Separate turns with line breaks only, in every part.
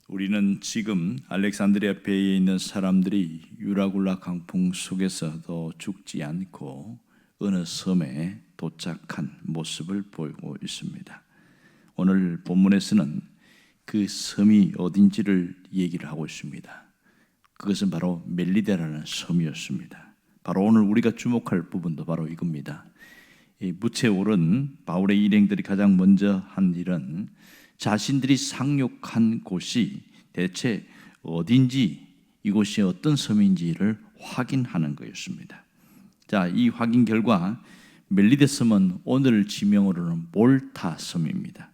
우리는 지금 알렉산드리아 배에 있는 사람들이 유라굴라 강풍 속에서도 죽지 않고 어느 섬에 도착한 모습을 보이고 있습니다. 오늘 본문에서는 그 섬이 어딘지를 얘기를 하고 있습니다. 그것은 바로 멜리데라는 섬이었습니다. 바로 오늘 우리가 주목할 부분도 바로 이겁니다. 이 묻에 오른 바울의 일행들이 가장 먼저 한 일은 자신들이 상륙한 곳이 대체 어딘지, 이곳이 어떤 섬인지를 확인하는 것이었습니다. 자, 이 확인 결과 멜리데 섬은 오늘 지명으로는 몰타 섬입니다.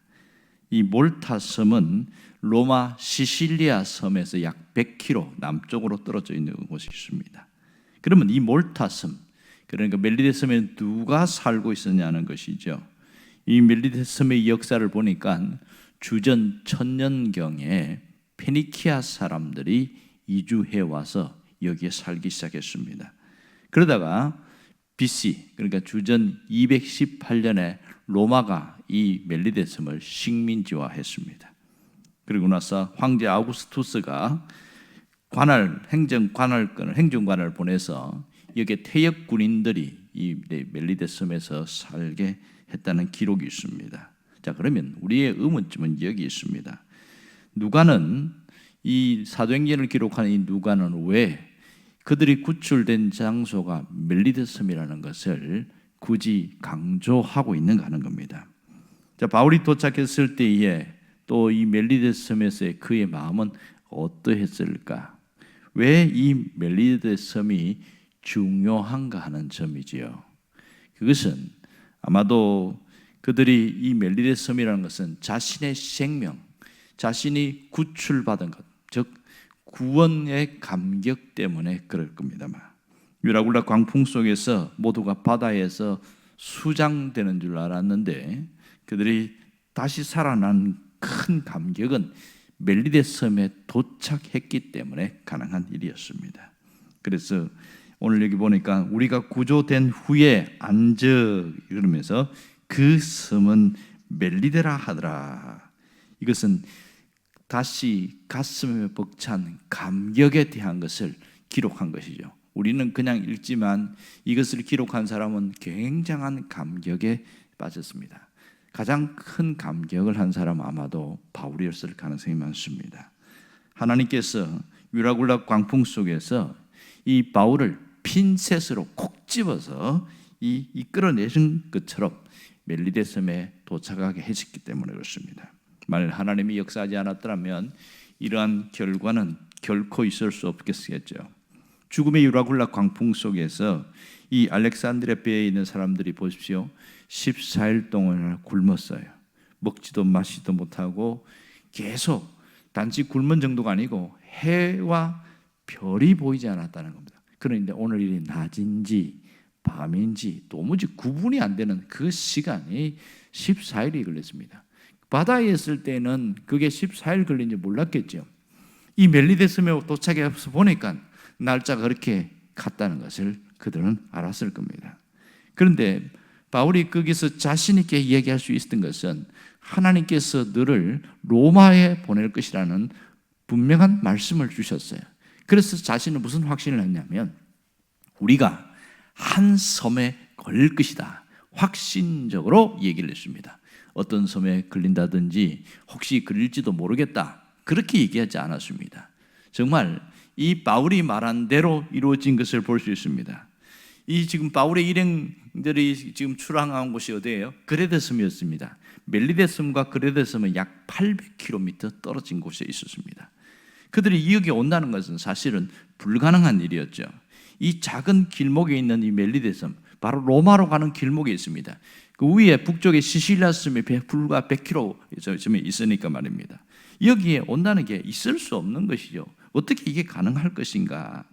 이 몰타 섬은 로마 시실리아 섬에서 약 100km 남쪽으로 떨어져 있는 곳이 있습니다. 그러면 이 몰타 섬, 그러니까 멜리데 섬에 누가 살고 있었냐는 것이죠. 이 멜리데 섬의 역사를 보니까 주전 1000년경에 페니키아 사람들이 이주해 와서 여기에 살기 시작했습니다. 그러다가 BC, 그러니까 주전 218년에 로마가 이 멜리데 섬을 식민지화했습니다. 그리고 나서 황제 아우구스투스가 행정관을 보내서 여기에 퇴역 군인들이 이 멜리데 섬에서 살게 했다는 기록이 있습니다. 자, 그러면 우리의 의문점은 여기 있습니다. 누가는 이 사도행전을 기록하는 이 누가는 왜 그들이 구출된 장소가 멜리데 섬이라는 것을 굳이 강조하고 있는가 하는 겁니다. 자, 바울이 도착했을 때에 또 이 멜리데 섬에서의 그의 마음은 어떠했을까? 왜 이 멜리데 섬이 중요한가 하는 점이지요. 그것은 아마도 그들이 이 멜리데 섬이라는 것은 자신의 생명, 자신이 구출받은 것, 즉 구원의 감격 때문에 그럴 겁니다만, 유라굴라 광풍 속에서 모두가 바다에서 수장되는 줄 알았는데 그들이 다시 살아난 큰 감격은 멜리데 섬에 도착했기 때문에 가능한 일이었습니다. 그래서 오늘 여기 보니까 우리가 구조된 후에 안적 이러면서 그 섬은 멜리데라 하더라. 이것은 다시 가슴에 벅찬 감격에 대한 것을 기록한 것이죠. 우리는 그냥 읽지만 이것을 기록한 사람은 굉장한 감격에 빠졌습니다. 가장 큰 감격을 한 사람은 아마도 바울이었을 가능성이 많습니다. 하나님께서 유라굴라 광풍 속에서 이 바울을 핀셋으로 콕 집어서 이끌어내신 것처럼 멜리데 섬에 도착하게 했기 때문에 그렇습니다. 만일 하나님이 역사하지 않았더라면 이러한 결과는 결코 있을 수 없겠죠. 죽음의 유라굴라 광풍 속에서 이 알렉산드리아 배에 있는 사람들이 보십시오. 14일 동안 굶었어요. 먹지도 마시지도 못하고 계속 단지 굶은 정도가 아니고 해와 별이 보이지 않았다는 겁니다. 그런데 오늘 일이 낮인지 밤인지 도무지 구분이 안 되는 그 시간이 14일이 걸렸습니다. 바다에 있을 때는 그게 14일 걸린지 몰랐겠죠. 이 멜리데 섬에 도착해서 보니까 날짜가 그렇게 갔다는 것을 그들은 알았을 겁니다. 그런데 바울이 거기서 자신 있게 얘기할 수 있었던 것은 하나님께서 너를 로마에 보낼 것이라는 분명한 말씀을 주셨어요. 그래서 자신은 무슨 확신을 했냐면 우리가 한 섬에 걸릴 것이다. 확신적으로 얘기를 했습니다. 어떤 섬에 걸린다든지 혹시 걸릴지도 모르겠다. 그렇게 얘기하지 않았습니다. 정말 이 바울이 말한 대로 이루어진 것을 볼 수 있습니다. 이 지금 바울의 일행들이 지금 출항한 곳이 어디예요? 그레데 섬이었습니다. 멜리데 섬과 그레데 섬은 약 800km 떨어진 곳에 있었습니다. 그들이 여기 온다는 것은 사실은 불가능한 일이었죠. 이 작은 길목에 있는 이 멜리데 섬, 바로 로마로 가는 길목에 있습니다. 그 위에 북쪽에 시실리아 섬이 불과 100km쯤에 있으니까 말입니다. 여기에 온다는 게 있을 수 없는 것이죠. 어떻게 이게 가능할 것인가?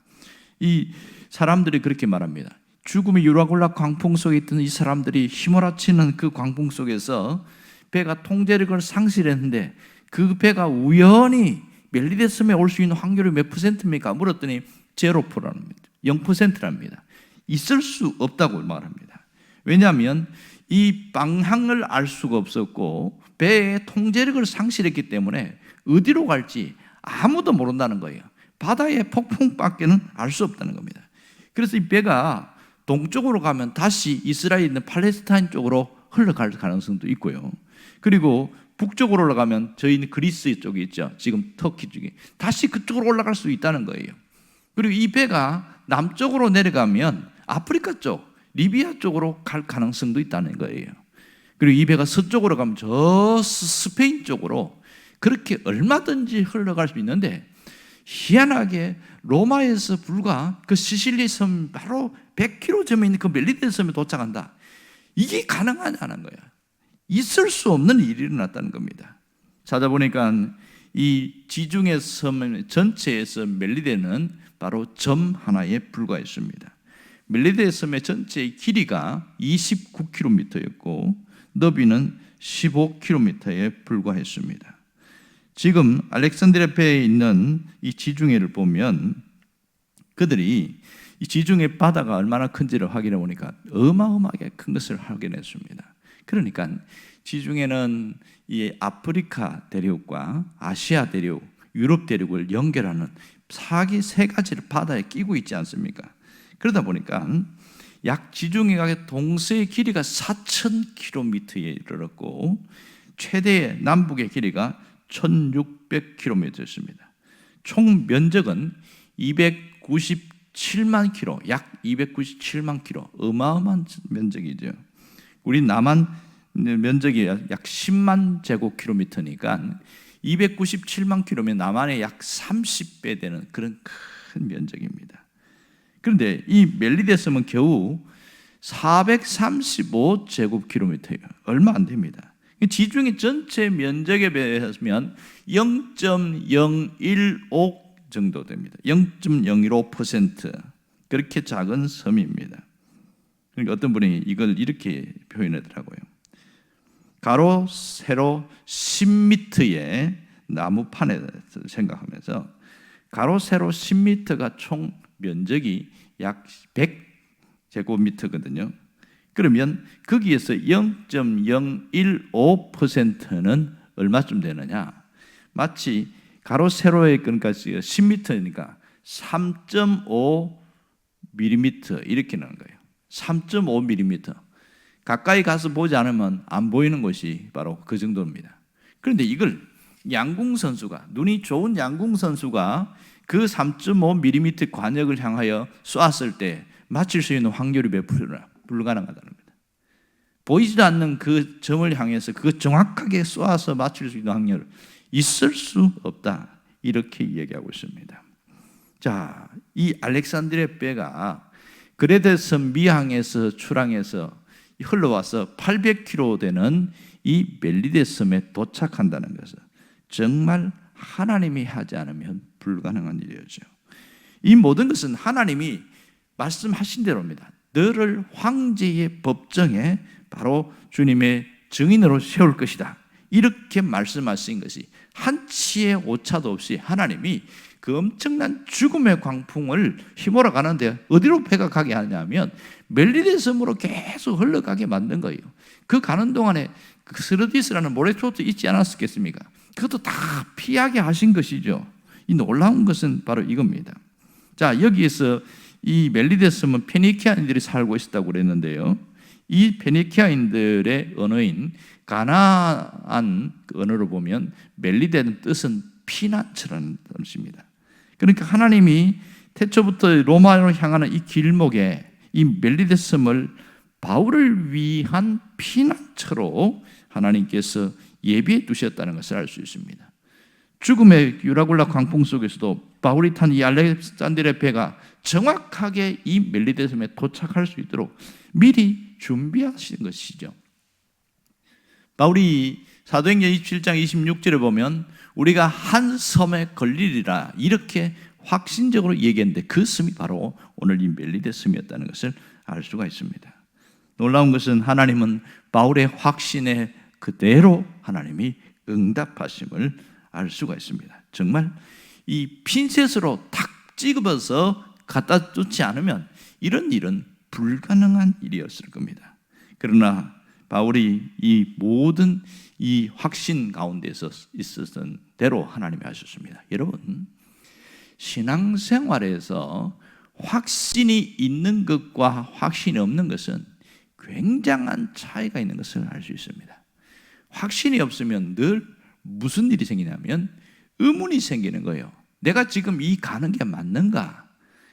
이 사람들이 그렇게 말합니다. 죽음의 유라굴라 광풍 속에 있던 이 사람들이 휘몰아치는 그 광풍 속에서 배가 통제력을 상실했는데 그 배가 우연히 멜리데 섬에 올 수 있는 확률이 몇 %입니까? 물었더니 0%랍니다. 0%랍니다. 있을 수 없다고 말합니다. 왜냐하면 이 방향을 알 수가 없었고 배의 통제력을 상실했기 때문에 어디로 갈지 아무도 모른다는 거예요. 바다의 폭풍밖에는 알 수 없다는 겁니다. 그래서 이 배가 동쪽으로 가면 다시 이스라엘에 있는 팔레스타인 쪽으로 흘러갈 가능성도 있고요. 그리고 북쪽으로 올라가면 저희 그리스 쪽에 있죠. 지금 터키 쪽에 다시 그쪽으로 올라갈 수 있다는 거예요. 그리고 이 배가 남쪽으로 내려가면 아프리카 쪽, 리비아 쪽으로 갈 가능성도 있다는 거예요. 그리고 이 배가 서쪽으로 가면 저 스페인 쪽으로 그렇게 얼마든지 흘러갈 수 있는데, 희한하게 로마에서 불과 그 시실리 섬 바로 100km 점에 있는 그 멜리데 섬에 도착한다. 이게 가능하냐는 거야. 있을 수 없는 일이 일어났다는 겁니다. 찾아보니까 이 지중해 섬 전체에서 멜리데는 바로 점 하나에 불과했습니다. 멜리데 섬의 전체의 길이가 29km였고 너비는 15km에 불과했습니다. 지금 알렉산드리아에 있는 이 지중해를 보면 그들이 이 지중해 바다가 얼마나 큰지를 확인해 보니까 어마어마하게 큰 것을 확인했습니다. 그러니까 지중해는 이 아프리카 대륙과 아시아 대륙, 유럽 대륙을 연결하는 사기 세 가지를 바다에 끼고 있지 않습니까? 그러다 보니까 약 지중해가 동서의 길이가 4,000km에 이르렀고 최대 남북의 길이가 1,600km였습니다. 총 면적은 297만 km, 약 297만 km, 어마어마한 면적이죠. 우리 남한 면적이 약 10만 제곱킬로미터니까 297만 km면 남한의 약 30배 되는 그런 큰 면적입니다. 그런데 이 멜리데 섬은 겨우 435제곱킬로미터예요. 얼마 안 됩니다. 지중해 전체 면적에 비하면 0.015 정도 됩니다. 0.015% 그렇게 작은 섬입니다. 그러니까 어떤 분이 이걸 이렇게 표현하더라고요. 가로 세로 10m의 나무판에 생각하면서 가로 세로 10m가 총 면적이 약 100제곱미터거든요. 그러면 거기에서 0.015%는 얼마쯤 되느냐? 마치 가로 세로의 그러니까 10m니까 3.5mm 이렇게 나는 거예요. 3.5mm. 가까이 가서 보지 않으면 안 보이는 것이 바로 그 정도입니다. 그런데 이걸 양궁 선수가, 눈이 좋은 양궁 선수가 그 3.5mm 관역을 향하여 쏘았을 때 맞출 수 있는 확률이 몇 프로나 불가능하다는 겁니다. 보이지도 않는 그 점을 향해서 그거 정확하게 쏘아서 맞출 수 있는 확률 있을 수 없다, 이렇게 얘기하고 있습니다. 자, 이 알렉산드리아 배가 그레데 섬 미항에서 출항해서 흘러와서 800km 되는 이 멜리데 섬에 도착한다는 것은 정말 하나님이 하지 않으면 불가능한 일이었죠. 이 모든 것은 하나님이 말씀하신 대로입니다. 너를 황제의 법정에 바로 주님의 증인으로 세울 것이다, 이렇게 말씀하신 것이 한치의 오차도 없이 하나님이 그 엄청난 죽음의 광풍을 휘몰아 가는데 어디로 배가 가게 하냐면 멜리데 섬으로 계속 흘러가게 만든 거예요. 그 가는 동안에 그 스르디스라는 모래초도 있지 않았겠습니까? 그것도 다 피하게 하신 것이죠. 이 놀라운 것은 바로 이겁니다. 자, 여기에서 이 멜리데 섬은 페니키아인들이 살고 있었다고 그랬는데요. 이 페니키아인들의 언어인 가나안 그 언어로 보면 멜리데는 뜻은 피난처라는 뜻입니다. 그러니까 하나님이 태초부터 로마로 향하는 이 길목에 이 멜리데 섬을 바울을 위한 피난처로 하나님께서 예비해 두셨다는 것을 알 수 있습니다. 죽음의 유라굴라 광풍 속에서도 바울이 탄 이 알렉산드리아 배가 정확하게 이 멜리데 섬에 도착할 수 있도록 미리 준비하신 것이죠. 바울이 사도행전 27장 26절에 보면 우리가 한 섬에 걸리리라 이렇게 확신적으로 얘기했는데 그 섬이 바로 오늘 이 멜리데 섬이었다는 것을 알 수가 있습니다. 놀라운 것은 하나님은 바울의 확신에 그대로 하나님이 응답하심을 알 수가 있습니다. 정말 이 핀셋으로 탁 찍어서 갖다 놓지 않으면 이런 일은 불가능한 일이었을 겁니다. 그러나 바울이 이 모든 이 확신 가운데서 있었던 대로 하나님이 하셨습니다. 여러분, 신앙생활에서 확신이 있는 것과 확신이 없는 것은 굉장한 차이가 있는 것을 알 수 있습니다. 확신이 없으면 늘 무슨 일이 생기냐면 의문이 생기는 거예요. 내가 지금 이 가는 게 맞는가?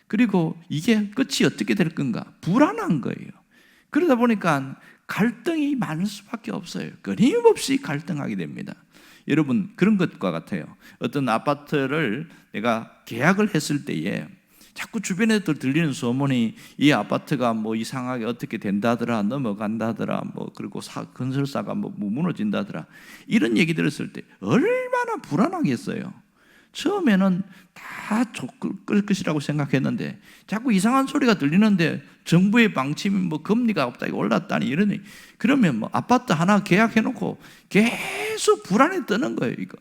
그리고 이게 끝이 어떻게 될 건가? 불안한 거예요. 그러다 보니까 갈등이 많을 수밖에 없어요. 끊임없이 갈등하게 됩니다. 여러분, 그런 것과 같아요. 어떤 아파트를 내가 계약을 했을 때에 자꾸 주변에서 들리는 소문이 이 아파트가 뭐 이상하게 어떻게 된다더라, 넘어간다더라, 뭐 그리고 건설사가 뭐 무너진다더라, 이런 얘기 들었을 때 얼마나 불안하겠어요. 처음에는 다 좋을 것이라고 생각했는데 자꾸 이상한 소리가 들리는데 정부의 방침이 뭐 금리가 없다, 올랐다니 이러니, 그러면 뭐 아파트 하나 계약해놓고 계속 불안에 떠는 거예요. 이거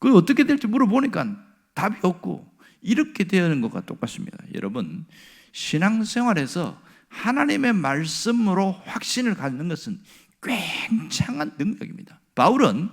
그 어떻게 될지 물어보니까 답이 없고, 이렇게 되는 것과 똑같습니다. 여러분, 신앙생활에서 하나님의 말씀으로 확신을 갖는 것은 굉장한 능력입니다. 바울은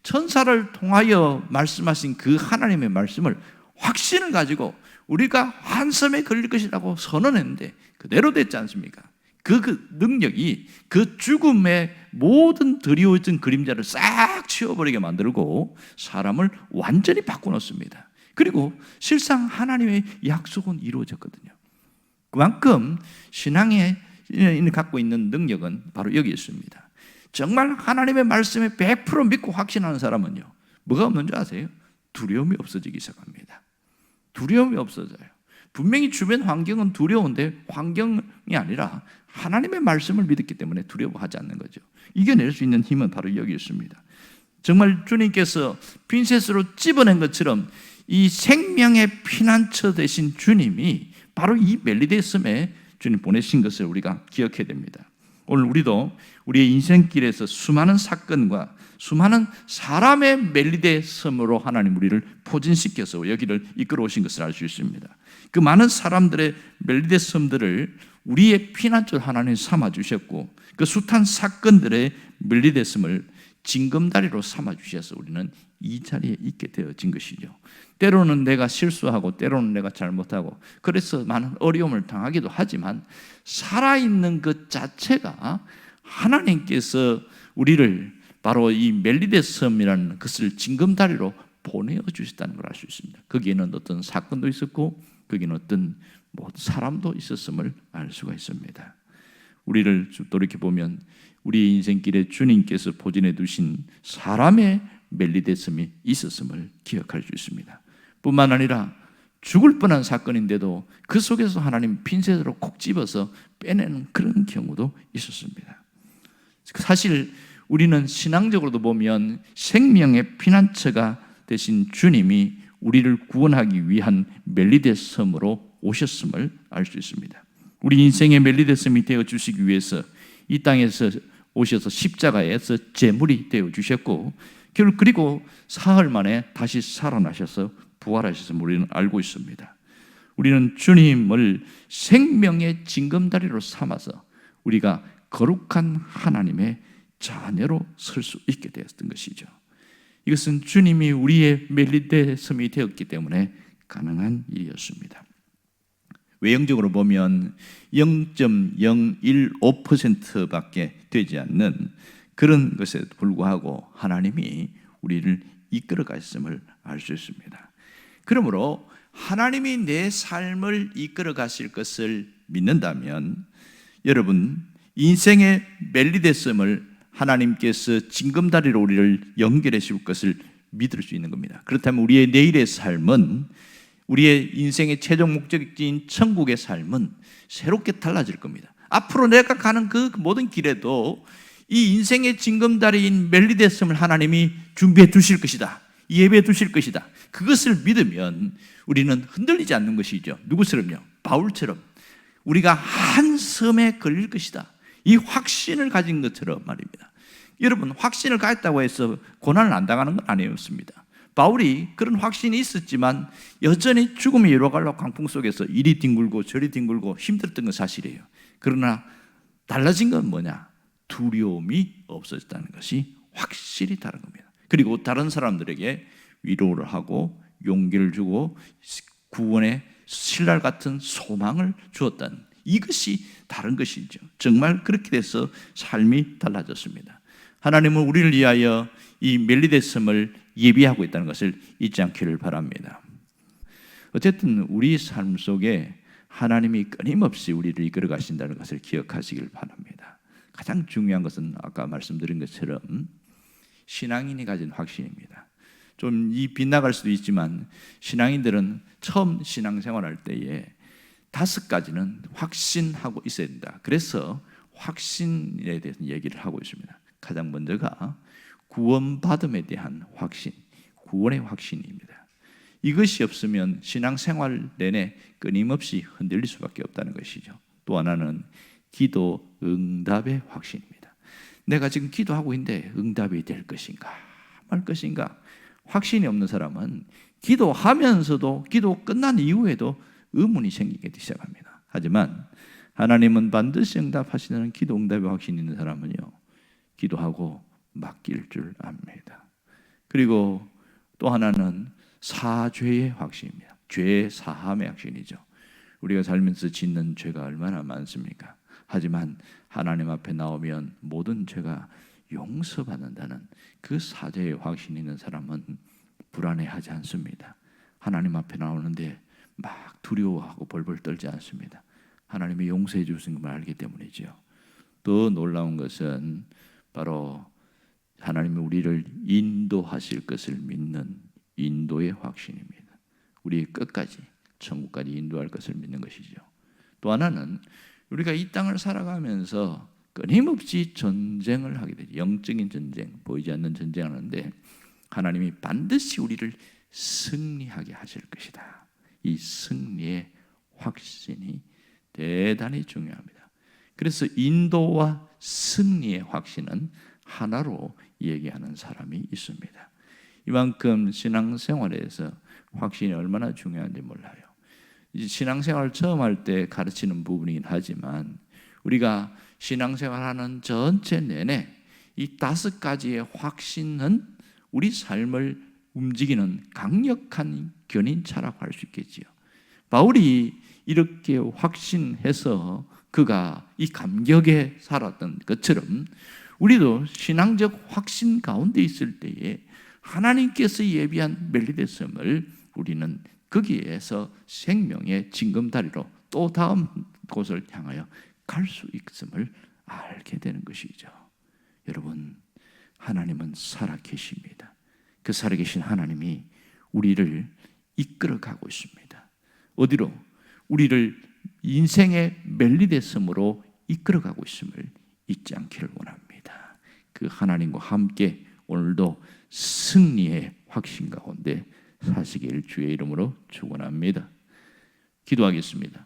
천사를 통하여 말씀하신 그 하나님의 말씀을 확신을 가지고 우리가 환섬에 걸릴 것이라고 선언했는데 그대로 됐지 않습니까? 그 능력이 그 죽음의 모든 드리워진 그림자를 싹 치워버리게 만들고 사람을 완전히 바꿔놓습니다. 그리고 실상 하나님의 약속은 이루어졌거든요. 그만큼 신앙에 갖고 있는 능력은 바로 여기 있습니다. 정말 하나님의 말씀에 100% 믿고 확신하는 사람은요, 뭐가 없는 줄 아세요? 두려움이 없어지기 시작합니다. 두려움이 없어져요. 분명히 주변 환경은 두려운데 환경이 아니라 하나님의 말씀을 믿었기 때문에 두려워하지 않는 거죠. 이겨낼 수 있는 힘은 바로 여기 있습니다. 정말 주님께서 핀셋으로 찝어낸 것처럼 이 생명의 피난처 되신 주님이 바로 이 멜리데섬에 주님 보내신 것을 우리가 기억해야 됩니다. 오늘 우리도 우리의 인생길에서 수많은 사건과 수많은 사람의 멜리데섬으로 하나님 우리를 포진시켜서 여기를 이끌어 오신 것을 알 수 있습니다. 그 많은 사람들의 멜리데섬들을 우리의 피난처 하나님 삼아 주셨고, 그 숱한 사건들의 멜리데섬을 징검다리로 삼아 주셔서 우리는 이 자리에 있게 되어진 것이죠. 때로는 내가 실수하고 때로는 내가 잘못하고 그래서 많은 어려움을 당하기도 하지만 살아있는 것 자체가 하나님께서 우리를 바로 이 멜리데섬이라는 것을 징검다리로 보내어 주셨다는 걸 알 수 있습니다. 거기에는 어떤 사건도 있었고 거기는 어떤 사람도 있었음을 알 수가 있습니다. 우리를 돌이켜보면 우리 인생길에 주님께서 포진해 두신 사람의 멜리데섬이 있었음을 기억할 수 있습니다. 뿐만 아니라 죽을 뻔한 사건인데도 그 속에서 하나님 핀셋으로 콕 집어서 빼내는 그런 경우도 있었습니다. 사실 우리는 신앙적으로도 보면 생명의 피난처가 되신 주님이 우리를 구원하기 위한 멜리데섬으로 오셨음을 알 수 있습니다. 우리 인생의 멜리데섬이 되어 주시기 위해서 이 땅에서 오셔서 십자가에서 제물이 되어 주셨고, 그리고 사흘 만에 다시 살아나셔서 부활하셔서 우리는 알고 있습니다. 우리는 주님을 생명의 징검다리로 삼아서 우리가 거룩한 하나님의 자녀로 설 수 있게 되었던 것이죠. 이것은 주님이 우리의 멜리데섬이 되었기 때문에 가능한 일이었습니다. 외형적으로 보면 0.015%밖에 되지 않는 그런 것에 불구하고 하나님이 우리를 이끌어 가셨음을 알 수 있습니다. 그러므로 하나님이 내 삶을 이끌어 가실 것을 믿는다면 여러분, 인생의 멜리데섬을 하나님께서 징검다리로 우리를 연결해 줄 것을 믿을 수 있는 겁니다. 그렇다면 우리의 내일의 삶은, 우리의 인생의 최종 목적지인 천국의 삶은 새롭게 달라질 겁니다. 앞으로 내가 가는 그 모든 길에도 이 인생의 징검다리인 멜리데섬을 하나님이 준비해 두실 것이다, 예배해 두실 것이다, 그것을 믿으면 우리는 흔들리지 않는 것이죠. 누구처럼요? 바울처럼 우리가 한 섬에 걸릴 것이다, 이 확신을 가진 것처럼 말입니다. 여러분, 확신을 가졌다고 해서 고난을 안 당하는 건 아니었습니다. 바울이 그런 확신이 있었지만 여전히 죽음의 여로갈로 광풍 속에서 이리 뒹굴고 저리 뒹굴고 힘들었던 건 사실이에요. 그러나 달라진 건 뭐냐? 두려움이 없어졌다는 것이 확실히 다른 겁니다. 그리고 다른 사람들에게 위로를 하고 용기를 주고 구원의 신랄 같은 소망을 주었다는, 이것이 다른 것이죠. 정말 그렇게 돼서 삶이 달라졌습니다. 하나님은 우리를 위하여 이 멜리데섬을 예비하고 있다는 것을 잊지 않기를 바랍니다. 어쨌든 우리 삶 속에 하나님이 끊임없이 우리를 이끌어 가신다는 것을 기억하시길 바랍니다. 가장 중요한 것은 아까 말씀드린 것처럼 신앙인이 가진 확신입니다. 좀 빗나갈 수도 있지만 신앙인들은 처음 신앙생활할 때에 5가지는 확신하고 있어야 된다. 그래서 확신에 대해서 얘기를 하고 있습니다. 가장 먼저가 구원받음에 대한 확신, 구원의 확신입니다. 이것이 없으면 신앙생활 내내 끊임없이 흔들릴 수밖에 없다는 것이죠. 또 하나는 기도 응답의 확신입니다. 내가 지금 기도하고 있는데 응답이 될 것인가 말 것인가, 확신이 없는 사람은 기도하면서도 기도 끝난 이후에도 의문이 생기기 시작합니다. 하지만 하나님은 반드시 응답하시는 기도 응답의 확신이 있는 사람은요, 기도하고 맡길 줄 압니다. 그리고 또 하나는 사죄의 확신입니다. 죄 사함의 확신이죠. 우리가 살면서 짓는 죄가 얼마나 많습니까? 하지만 하나님 앞에 나오면 모든 죄가 용서받는다는 그 사죄의 확신이 있는 사람은 불안해하지 않습니다. 하나님 앞에 나오는데 막 두려워하고 벌벌 떨지 않습니다. 하나님이 용서해 주신 걸 알기 때문이죠. 더 놀라운 것은 바로 하나님이 우리를 인도하실 것을 믿는 인도의 확신입니다. 우리 끝까지 천국까지 인도할 것을 믿는 것이죠. 또 하나는 우리가 이 땅을 살아가면서 끊임없이 전쟁을 하게 되죠. 영적인 전쟁, 보이지 않는 전쟁을 하는데 하나님이 반드시 우리를 승리하게 하실 것이다. 이 승리의 확신이 대단히 중요합니다. 그래서 인도와 승리의 확신은 하나로 얘기하는 사람이 있습니다. 이만큼 신앙생활에서 확신이 얼마나 중요한지 몰라요. 신앙생활 처음 할 때 가르치는 부분이긴 하지만 우리가 신앙생활하는 전체 내내 이 5가지의 확신은 우리 삶을 움직이는 강력한 견인차라고 할 수 있겠지요. 바울이 이렇게 확신해서 그가 이 감격에 살았던 것처럼 우리도 신앙적 확신 가운데 있을 때에 하나님께서 예비한 멜리데섬을 우리는 거기에서 생명의 징검다리로 또 다음 곳을 향하여 갈 수 있음을 알게 되는 것이죠. 여러분, 하나님은 살아계십니다. 그 살아계신 하나님이 우리를 이끌어가고 있습니다. 어디로? 우리를 인생의 멜리데섬으로 이끌어가고 있음을 잊지 않기를 원합니다. 그 하나님과 함께 오늘도 승리의 확신 가운데 사시길 주의 이름으로 축원합니다. 기도하겠습니다.